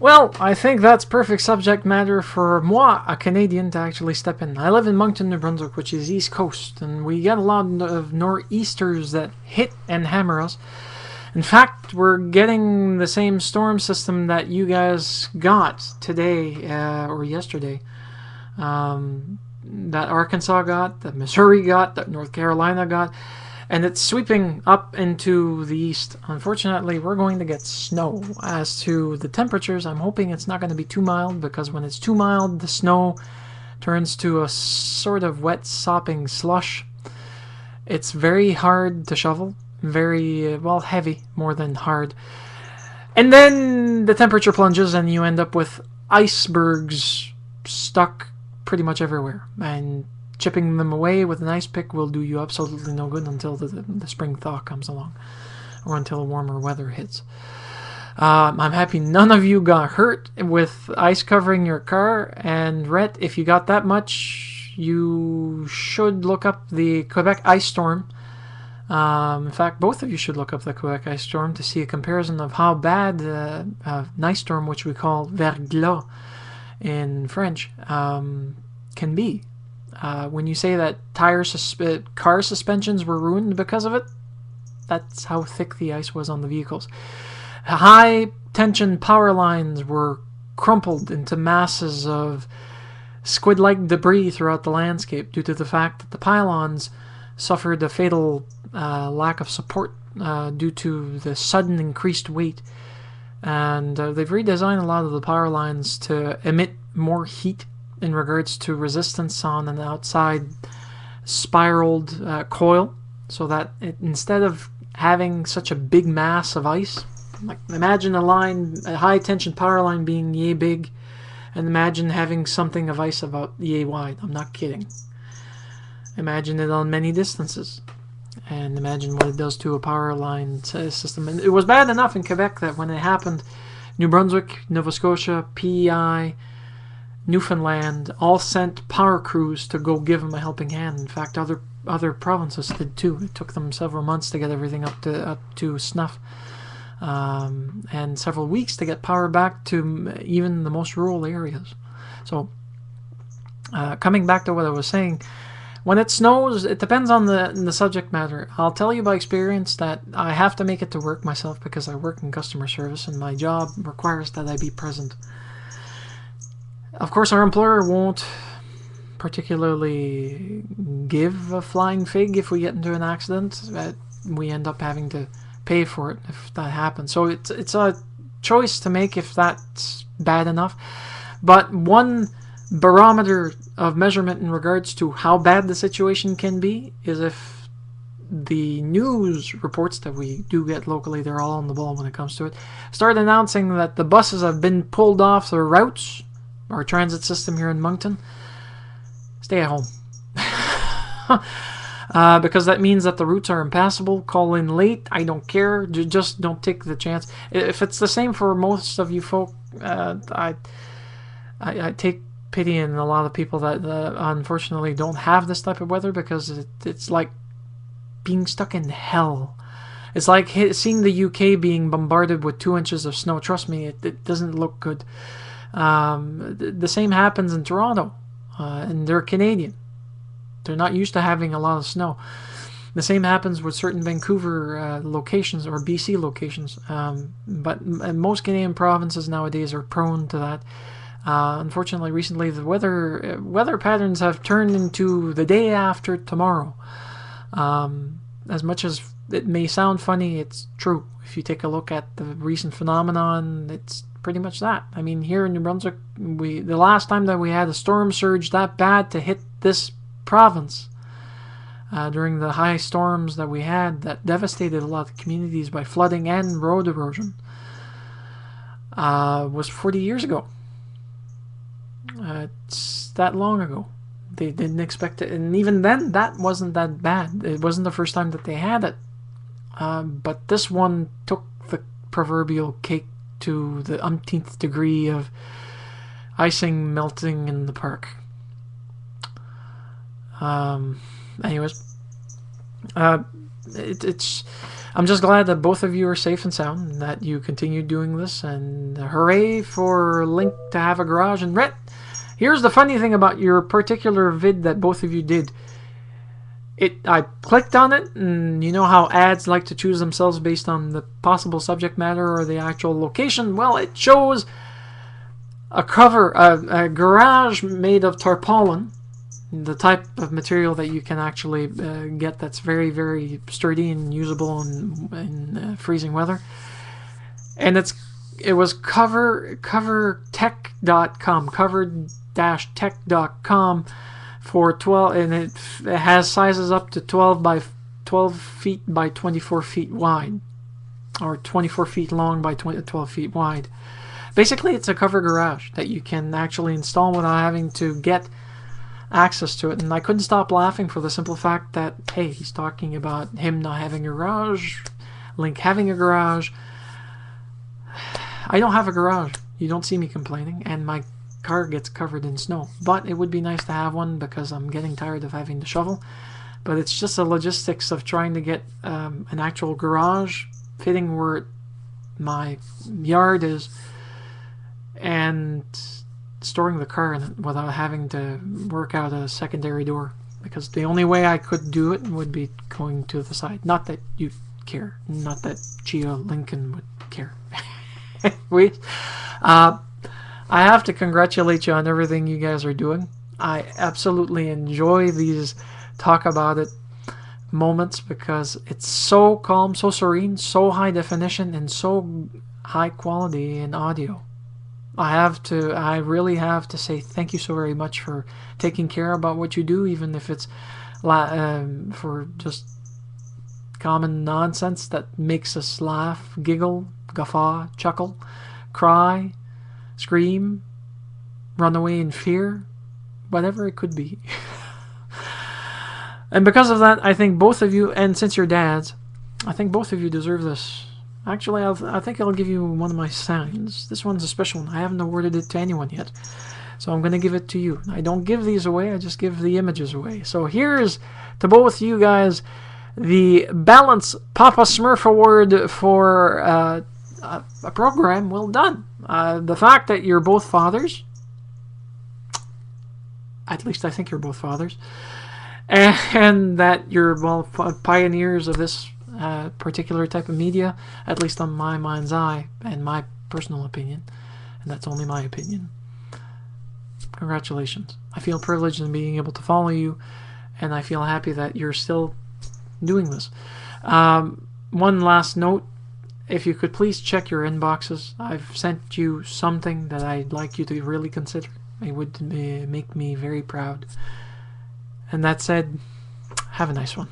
Well, I think that's perfect subject matter for moi, a Canadian, to actually step in. I live in Moncton, New Brunswick, which is East Coast, and we get a lot of nor'easters that hit and hammer us. In fact, we're getting the same storm system that you guys got today or yesterday. That Arkansas got, that Missouri got, that North Carolina got, and it's sweeping up into the east. Unfortunately, we're going to get snow. As to the temperatures, I'm hoping it's not going to be too mild, because when it's too mild, the snow turns to a sort of wet, sopping slush. It's very hard to shovel, very, well, heavy more than hard. And then the temperature plunges, and you end up with icebergs stuck pretty much everywhere. And chipping them away with an ice pick will do you absolutely no good until the spring thaw comes along, or until warmer weather hits. I'm happy none of you got hurt with ice covering your car, and Rhett, if you got that much, you should look up the Quebec ice storm. In fact, both of you should look up the Quebec ice storm to see a comparison of how bad an ice storm, which we call verglas in French, can be. When you say that car suspensions were ruined because of it, that's how thick the ice was on the vehicles. High tension power lines were crumpled into masses of squid-like debris throughout the landscape due to the fact that the pylons suffered a fatal lack of support due to the sudden increased weight. And they've redesigned a lot of the power lines to emit more heat in regards to resistance on an outside spiraled coil, so that instead of having such a big mass of ice, like imagine a high tension power line being yay big, and imagine having something of ice about yay wide. I'm not kidding. Imagine it on many distances, and imagine what it does to a power line system. And it was bad enough in Quebec that when it happened, New Brunswick, Nova Scotia, PEI, Newfoundland all sent power crews to go give them a helping hand. In fact, other provinces did too. It took them several months to get everything up to snuff, and several weeks to get power back to even the most rural areas. So, coming back to what I was saying, when it snows, it depends on the subject matter. I'll tell you by experience that I have to make it to work myself because I work in customer service and my job requires that I be present. Of course, our employer won't particularly give a flying fig if we get into an accident. We end up having to pay for it if that happens. So it's a choice to make if that's bad enough. But one barometer of measurement in regards to how bad the situation can be is if the news reports that we do get locally, they're all on the ball when it comes to it, start announcing that the buses have been pulled off their routes, our transit system here in Moncton. Stay at home. Because that means that the routes are impassable. Call in late, I don't care. Just don't take the chance. If it's the same for most of you folk, I take pity in a lot of people that unfortunately don't have this type of weather, because it's like being stuck in hell. It's like seeing the UK being bombarded with 2 inches of snow. Trust me, it doesn't look good. The same happens in Toronto, and they're Canadian. They're not used to having a lot of snow. The same happens with certain Vancouver locations or BC locations, but most Canadian provinces nowadays are prone to that. Unfortunately, recently the weather patterns have turned into the day after tomorrow. As much as it may sound funny, it's true. If you take a look at the recent phenomenon, it's pretty much that. I mean, here in New Brunswick, the last time that we had a storm surge that bad to hit this province, during the high storms that we had that devastated a lot of communities by flooding and road erosion, was 40 years ago. It's that long ago. They didn't expect it, and even then, that wasn't that bad. It wasn't the first time that they had it. But this one took the proverbial cake to the umpteenth degree of icing melting in the park. Anyways, it's I'm just glad that both of you are safe and sound, and that you continue doing this, and hooray for Link to have a garage. And Rhett, here's the funny thing about your particular vid that both of you did. I clicked on it, and you know how ads like to choose themselves based on the possible subject matter or the actual location? Well, it shows a garage made of tarpaulin, the type of material that you can actually get that's very, very sturdy and usable in freezing weather. And it was covertech.com, cover-tech.com for 12, and it has sizes up to 12 feet by 24 feet wide, or 24 feet long by 12 feet wide. Basically, it's a cover garage that you can actually install without having to get access to it. And I couldn't stop laughing for the simple fact that, hey, he's talking about him not having a garage, Link having a garage. I don't have a garage. You don't see me complaining, and my car gets covered in snow. But it would be nice to have one because I'm getting tired of having to shovel. But it's just the logistics of trying to get an actual garage fitting where my yard is, and storing the car in it without having to work out a secondary door, because the only way I could do it would be going to the side. Not that you care, not that Chia Lincoln would care. I have to congratulate you on everything you guys are doing. I absolutely enjoy these talk about it moments because it's so calm, so serene, so high definition, and so high quality in audio. I really have to say thank you so very much for taking care about what you do, even if it's for just common nonsense that makes us laugh, giggle, guffaw, chuckle, cry, scream, run away in fear, whatever it could be. And because of that, I think both of you, and since you're dads, I think both of you deserve this. Actually, I think I'll give you one of my signs. This one's a special one. I haven't awarded it to anyone yet, so I'm going to give it to you. I don't give these away, I just give the images away. So here's to both you guys the Balance Papa Smurf Award for a program well done. The fact that you're both fathers, at least I think you're both fathers, and that you're pioneers of this particular type of media, at least on my mind's eye and my personal opinion, and that's only my opinion. Congratulations. I feel privileged in being able to follow you, and I feel happy that you're still doing this. One last note, if you could please check your inboxes. I've sent you something that I'd like you to really consider. It would make me very proud. And that said, have a nice one.